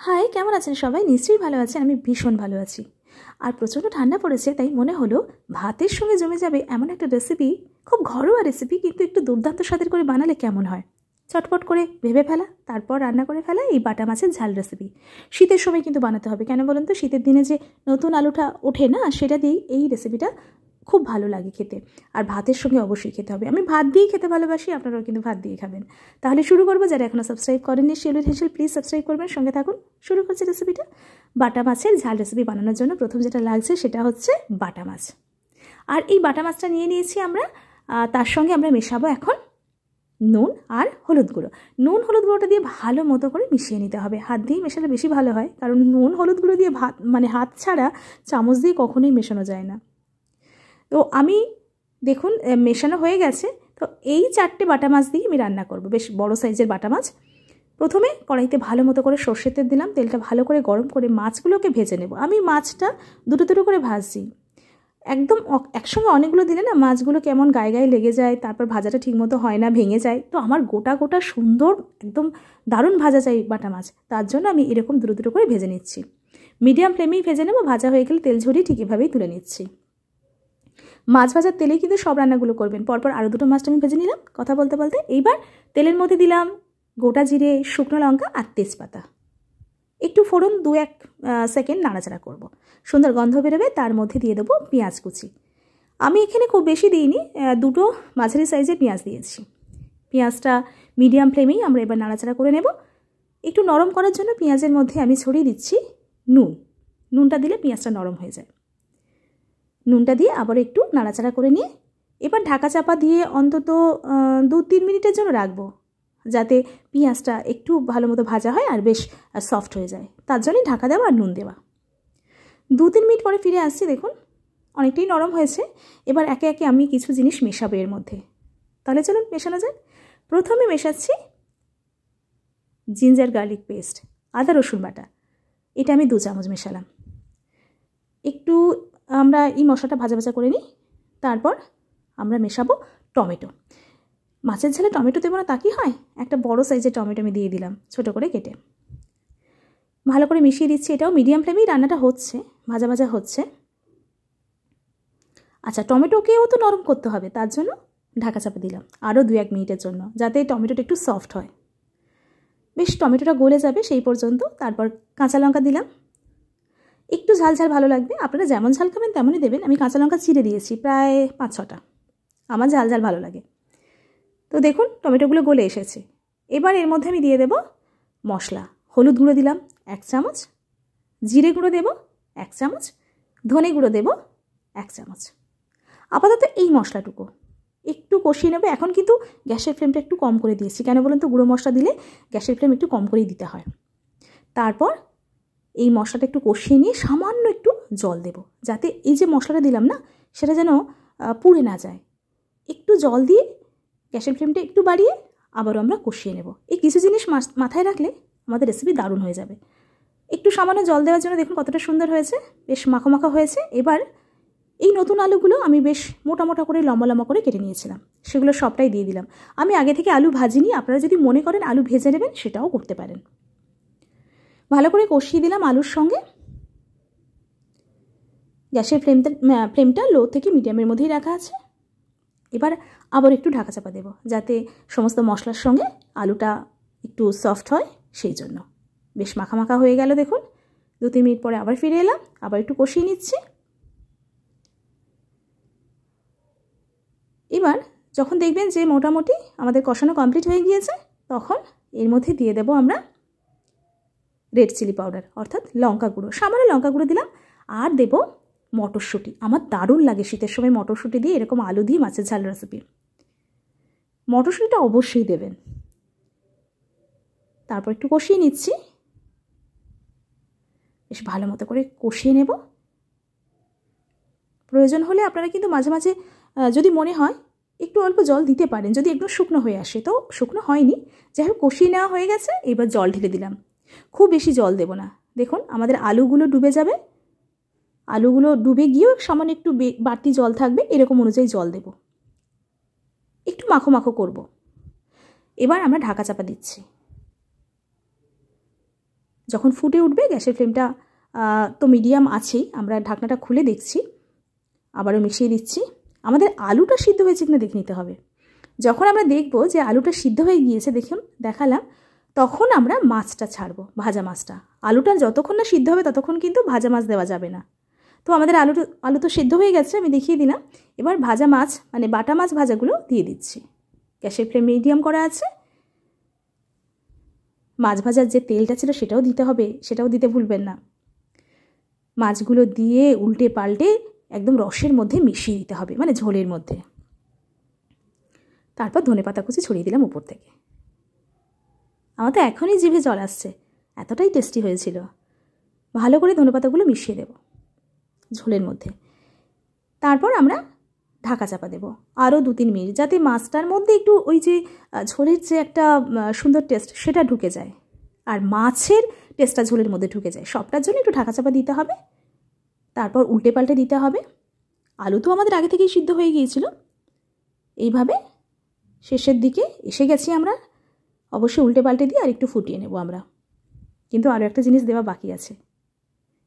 High, কেমন আছেন সবাই? নিশ্চয়ই ভালো আছেন। আমি ভীষণ ভালো আছি। আর প্রচণ্ড ঠান্ডা পড়েছে, তাই মনে হলো ভাতের সঙ্গে জমে যাবে এমন একটা রেসিপি, খুব ঘরোয়া রেসিপি, কিন্তু একটু দুর্দান্ত স্বাদের করে বানালে কেমন হয়। চটপট করে ভেবে ফেলা, তারপর রান্না করে ফেলা এই বাটা মাছের ঝাল রেসিপি। শীতের সময় কিন্তু বানাতে হবে, কেন বলুন তো? শীতের দিনে যে নতুন আলুটা ওঠে না, সেটা দিয়েই এই রেসিপিটা খুব ভালো লাগে খেতে। আর ভাতের সঙ্গে অবশ্যই খেতে হবে। আমি ভাত দিয়েই খেতে ভালোবাসি, আপনারাও কিন্তু ভাত দিয়ে খাবেন। তাহলে শুরু করবো। যারা এখনও সাবস্ক্রাইব করেননি শিউলি হেসেল, প্লিজ সাবস্ক্রাইব করবেন, সঙ্গে থাকুন। শুরু করছি রেসিপিটা। বাটা মাছের ঝাল রেসিপি বানানোর জন্য প্রথম যেটা লাগছে সেটা হচ্ছে বাটা মাছ। আর এই বাটা মাছটা নিয়ে নিয়েছি আমরা। তার সঙ্গে আমরা মেশাবো এখন নুন আর হলুদ গুঁড়ো। নুন হলুদ গুঁড়োটা দিয়ে ভালো মতো করে মিশিয়ে নিতে হবে। হাত দিয়ে মেশালে বেশি ভালো হয়, কারণ নুন হলুদ গুঁড়ো দিয়ে হাত ছাড়া চামচ দিয়ে কখনোই মেশানো যায় না। তো আমি দেখুন মেশানো হয়ে গেছে। তো এই 4টে বাটা মাছ দিয়ে আমি রান্না করব, বেশ বড় সাইজের বাটা মাছ। প্রথমে কড়াইতে ভালো মতো করে সর্ষের তেল দিলাম। তেলটা ভালো করে গরম করে মাছগুলোকে ভেজে নেব। আমি মাছটা দুটো দুটো করে ভাজছি। একদম একসঙ্গে অনেকগুলো দিলে না মাছগুলো কেমন গায়ে গায়ে লেগে যায়, তারপর ভাজাটা ঠিকমতো হয় না, ভেঙে যায়। তো আমার গোটা গোটা সুন্দর একদম দারুণ ভাজা চাই বাটা মাছ, তার জন্য আমি এরকম দুটো দুটো করে ভেজে নিচ্ছি। মিডিয়াম ফ্লেমেই ভেজে নেব। ভাজা হয়ে গেলে তেল ঝরিয়ে ঠিক এভাবেই তুলে নিচ্ছি। মাছ ভাজার তেলেই কিন্তু সব রান্নাগুলো করবেন। পরপর আরও দুটো মাছটা আমি ভেজে নিলাম কথা বলতে বলতে। এইবার তেলের মধ্যে দিলাম গোটা জিরে, শুকনো লঙ্কা আর তেজপাতা। একটু ফোড়ন 2-1 সেকেন্ড নাড়াচাড়া করব। সুন্দর গন্ধ বেরোবে। তার মধ্যে দিয়ে দেবো পেঁয়াজ কুচি। আমি এখানে খুব বেশি দিইনি, দুটো মাঝারি সাইজের পেঁয়াজ দিয়েছি। পেঁয়াজটা মিডিয়াম ফ্লেমেই আমরা এবার নাড়াচাড়া করে নেব। একটু নরম করার জন্য পেঁয়াজের মধ্যে আমি ছড়িয়ে দিচ্ছি নুন। নুনটা দিলে পেঁয়াজটা নরম হয়ে যায়। নুনটা দিয়ে আবার একটু নাড়াচাড়া করে নিয়ে এবার ঢাকা চাপা দিয়ে অন্তত 2-3 মিনিটের জন্য রাখবো, যাতে পেঁয়াজটা একটু ভালো মতো ভাজা হয় আর বেশ সফট হয়ে যায়। তার জন্যই ঢাকা দেওয়া আর নুন দেওয়া। 2-3 মিনিট পরে ফিরে আসছি। দেখুন অনেকটাই নরম হয়েছে। এবার একে একে আমি কিছু জিনিস মেশাবো এর মধ্যে। তাহলে চলুন মেশানো যাক। প্রথমে মেশাচ্ছি জিঞ্জার গার্লিক পেস্ট, আদা রসুন বাটা। এটা আমি 2 চামচ মেশালাম। একটু আমরা এই মশলাটা ভাজা ভাজা করে নিই। তারপর আমরা মেশাবো টমেটো। মাছের ঝালে টমেটো দেবো না তা কি হয়? একটা বড় সাইজের টমেটো আমি দিয়ে দিলাম ছোটো করে কেটে। ভালো করে মিশিয়ে দিচ্ছি। এটাও মিডিয়াম ফ্লেমেই রান্নাটা হচ্ছে, ভাজা ভাজা হচ্ছে। আচ্ছা, টমেটোকেও তো নরম করতে হবে, তার জন্য ঢাকা চাপা দিলাম আরও 2-1 মিনিটের জন্য, যাতে টমেটোটা একটু সফট হয়। বেশ টমেটোটা গলে যাবে সেই পর্যন্ত। তারপর কাঁচা লঙ্কা দিলাম। একটু ঝাল ঝাল ভালো লাগবে, আপনারা যেমন ঝাল খাবেন তেমনই দেবেন। আমি কাঁচা লঙ্কা চিড়ে দিয়েছি প্রায় 5-6টা, আমার ঝাল ঝাল ভালো লাগে। তো দেখুন টমেটোগুলো গলে এসেছে। এবার এর মধ্যে আমি দিয়ে দেব মশলা। হলুদ গুঁড়ো দিলাম 1 চামচ, জিরে গুঁড়ো দেব 1 চামচ, ধনে গুঁড়ো দেব 1 চামচ। আপাতত এই মশলাটুকু একটু কষিয়ে নেবে। এখন কিন্তু গ্যাসের ফ্লেমটা একটু কম করে দিয়েছি, কেন বলুন তো? গুঁড়ো মশলা দিলে গ্যাসের ফ্লেম একটু কম করেই দিতে হয়। তারপর এই মশলাটা একটু কষিয়ে নিয়ে সামান্য একটু জল দেব, যাতে এই যে মশলাটা দিলাম না, সেটা যেন পুড়ে না যায়। একটু জল দিয়ে গ্যাসের ফ্লেমটা একটু বাড়িয়ে আবারও আমরা কষিয়ে নেব। এই কিছু জিনিস মাথায় রাখলে আমাদের রেসিপি দারুণ হয়ে যাবে। একটু সামান্য জল দেওয়ার জন্য দেখুন কতটা সুন্দর হয়েছে, বেশ মাখা মাখা হয়েছে। এবার এই নতুন আলুগুলো আমি বেশ মোটা মোটা করে লম্বা লম্বা করে কেটে নিয়েছিলাম, সেগুলো সবটাই দিয়ে দিলাম। আমি আগে থেকে আলু ভাজিনি, আপনারা যদি মনে করেন আলু ভেজে নেবেন সেটাও করতে পারেন। ভালো করে কষিয়ে দিলাম আলুর সঙ্গে। গ্যাসের ফ্লেমটা লো থেকে মিডিয়ামের মধ্যেই রাখা আছে। এবার আবার একটু ঢাকা চাপা দেব, যাতে সমস্ত মশলার সঙ্গে আলুটা একটু সফট হয়, সেই জন্য। বেশ মাখা মাখা হয়ে গেল দেখুন। 2-3 মিনিট পরে আবার ফিরে এলাম, আবার একটু কষিয়ে নিচ্ছি। এবার যখন দেখবেন যে মোটামুটি আমাদের কষানো কমপ্লিট হয়ে গিয়েছে, তখন এর মধ্যে দিয়ে দেব আমরা রেড চিলি পাউডার, অর্থাৎ লঙ্কা গুঁড়ো। সামান্য লঙ্কা গুঁড়ো দিলাম। আর দেব মটরশুঁটি। আমার দারুণ লাগে শীতের সময় মটরশুঁটি দিয়ে এরকম আলু দিয়ে মাছের ঝাল রেসিপি। মটরশুঁটিটা অবশ্যই দেবেন। তারপর একটু কষিয়ে নিচ্ছি। বেশ ভালো মতো করে কষিয়ে নেব। প্রয়োজন হলে আপনারা কিন্তু মাঝে মাঝে যদি মনে হয় একটু অল্প জল দিতে পারেন, যদি একটু শুকনো হয়ে আসে। তো শুকনো হয়নি, যাই হোক কষিয়ে নেওয়া হয়ে গেছে। এবার জল ঢেলে দিলাম। খুব বেশি জল দেব না। দেখুন আমাদের আলুগুলো ডুবে যাবে, আলুগুলো ডুবে গিয়েও সামান্য একটু বাড়তি জল থাকবে, এরকম অনুযায়ী জল দেব। একটু মাখো মাখো করব। এবার আমরা ঢাকা চাপা দিচ্ছি। যখন ফুটে উঠবে গ্যাসের ফ্লেমটা তো মিডিয়াম আছেই, আমরা ঢাকনাটা খুলে দেখছি, আবারও মিশিয়ে দিচ্ছি। আমাদের আলুটা সিদ্ধ হয়েছে কিনা দেখে নিতে হবে। যখন আমরা দেখব যে আলুটা সিদ্ধ হয়ে গিয়েছে, দেখালাম, তখন আমরা মাছটা ছাড়বো, ভাজা মাছটা। আলুটা যতক্ষণ না সিদ্ধ হবে ততক্ষণ কিন্তু ভাজা মাছ দেওয়া যাবে না। তো আমাদের আলু তো সিদ্ধ হয়ে গেছে, আমি দেখিয়ে দিলাম। এবার ভাজা মাছ মানে বাটা মাছ ভাজাগুলো দিয়ে দিচ্ছি। গ্যাসের ফ্লেম মিডিয়াম করা আছে। মাছ ভাজার যে তেলটা ছিল সেটাও দিতে হবে, সেটাও দিতে ভুলবেন না। মাছগুলো দিয়ে উল্টে পাল্টে একদম রসের মধ্যে মিশিয়ে দিতে হবে, মানে ঝোলের মধ্যে। তারপর ধনেপাতা কুচি ছড়িয়ে দিলাম উপর থেকে। আমার তো এখনই জিভে জল আসছে, এতটাই টেস্টি হয়েছিল। ভালো করে ধনেপাতাগুলো মিশিয়ে দেব ঝোলের মধ্যে। তারপর আমরা ঢাকা চাপা দেব আরও 2-3 মিনিট, যাতে মাছটার মধ্যে একটু ওই যে ঝোলের যে একটা সুন্দর টেস্ট সেটা ঢুকে যায়, আর মাছের টেস্টটা ঝোলের মধ্যে ঢুকে যায়। সবটার জন্য একটু ঢাকা চাপা দিতে হবে। তারপর উল্টে পাল্টে দিতে হবে। আলু তো আমাদের আগে থেকেই সিদ্ধ হয়ে গিয়েছিল। এইভাবে শেষের দিকে এসে গেছি আমরা। অবশ্যই উল্টে পাল্টে দিয়ে আর একটু ফুটিয়ে নেব আমরা। কিন্তু আরও একটা জিনিস দেওয়া বাকি আছে,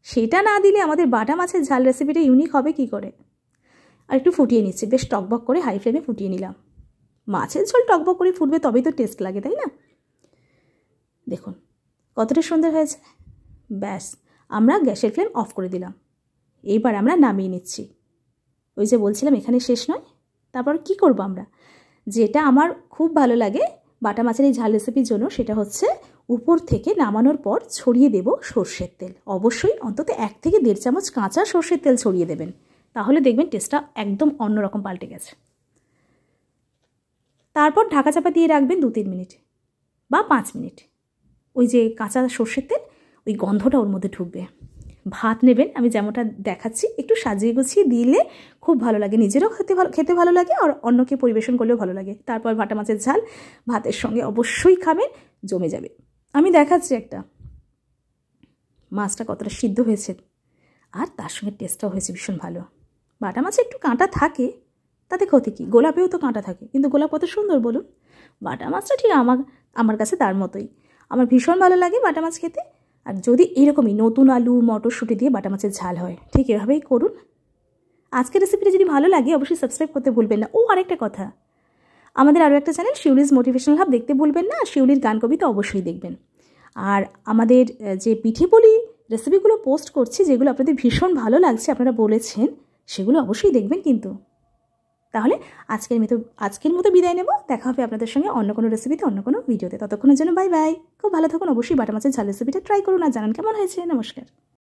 সেটা না দিলে আমাদের বাটা মাছের ঝাল রেসিপিটা ইউনিক হবে কি করে। আর একটু ফুটিয়ে নিচ্ছি, বেশ টকবক করে হাই ফ্লেমে ফুটিয়ে নিলাম। মাছের ঝোল টকবক করে ফুটবে তবেই তো টেস্ট লাগে, তাই না? দেখুন কতটা সুন্দর হয়েছে। ব্যাস, আমরা গ্যাসের ফ্লেম অফ করে দিলাম। এইবার আমরা নামিয়ে নিচ্ছি। ওই যে বলছিলাম এখানে শেষ নয়। তারপর কি করব আমরা, যেটা আমার খুব ভালো লাগে বাটা মাছের এই ঝাল রেসিপির জন্য, সেটা হচ্ছে উপর থেকে নামানোর পর ছড়িয়ে দেব সর্ষের তেল। অবশ্যই অন্তত 1 থেকে 1.5 চামচ কাঁচা সর্ষের তেল ছড়িয়ে দেবেন, তাহলে দেখবেন টেস্টটা একদম অন্যরকম পাল্টে গেছে। তারপর ঢাকা চাপা দিয়ে রাখবেন 2-3 মিনিট বা 5 মিনিট। ওই যে কাঁচা সর্ষের তেল, ওই গন্ধটা ওর মধ্যে ঢুকবে। ভাত নেবেন, আমি যেমনটা দেখাচ্ছি, একটু সাজিয়ে গুছিয়ে দিলে খুব ভালো লাগে, নিজেরও খেতে ভালো লাগে আর অন্যকে পরিবেশন করলেও ভালো লাগে। তারপর বাটা মাছের ঝাল ভাতের সঙ্গে অবশ্যই খাবেন, জমে যাবে। আমি দেখাচ্ছি একটা, মাছটা কতটা সিদ্ধ হয়েছে আর তার সঙ্গে টেস্টটাও হয়েছে ভীষণ ভালো। বাটা মাছে একটু কাঁটা থাকে, তাতে ক্ষতি কী? গোলাপেও তো কাঁটা থাকে, কিন্তু গোলাপ কত সুন্দর বলুন। বাটা মাছটা ঠিক আমার কাছে তার মতোই। আমার ভীষণ ভালো লাগে বাটা মাছ খেতে। আর যদি এরকমই নতুন আলু মটরশুঁটি দিয়ে বাটা মাছের ঝাল হয়, ঠিক এভাবেই করুন। আজকের রেসিপিটা যদি ভালো লাগে অবশ্যই সাবস্ক্রাইব করতে ভুলবেন না। ও আরেকটা কথা, আমাদের আরও একটা চ্যানেল শিউলিজ মোটিভেশনাল হাব দেখতে ভুলবেন না। শিউলির গান কবিতা অবশ্যই দেখবেন। আর আমাদের যে পিঠে পুলি রেসিপিগুলো পোস্ট করছি, যেগুলো আপনাদের ভীষণ ভালো লাগছে, আপনারা বলেছেন, সেগুলো অবশ্যই দেখবেন কিন্তু। তাহলে আজকের মতো বিদায় নেব। দেখা হবে আপনাদের সঙ্গে অন্য কোনো রেসিপিতে, অন্য কোনো ভিডিওতে। ততক্ষণের জন্য বাই বাই। খুব ভালো থাকুন। অবশ্যই বাটা মাছের ঝাল রেসিপিটা ট্রাই করুন আর জানান কেমন হয়েছে। নমস্কার।